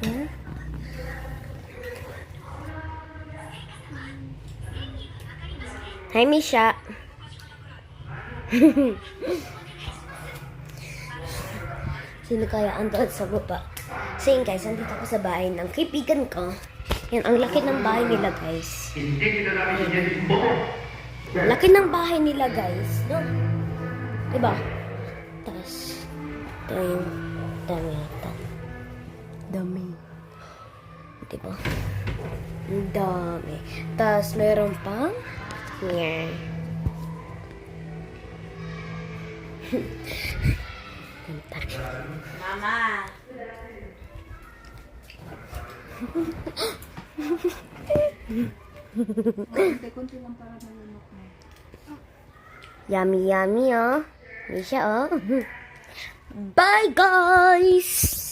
Hmm? Hi, Misha. Sino kaya andun sa baba? So yun guys, andito ako sa bahay ng kaibigan ko. Yan, ang laki ng bahay nila guys. Laki ng bahay nila guys. No? Diba? Tapos, ito yung dami nata. Dami. Diba? Ang dami. Tapos, meron pang yan. Mama! Kunti lang para malunok mo. Yummy, yummy, oh. Misha, oh. Bye, guys!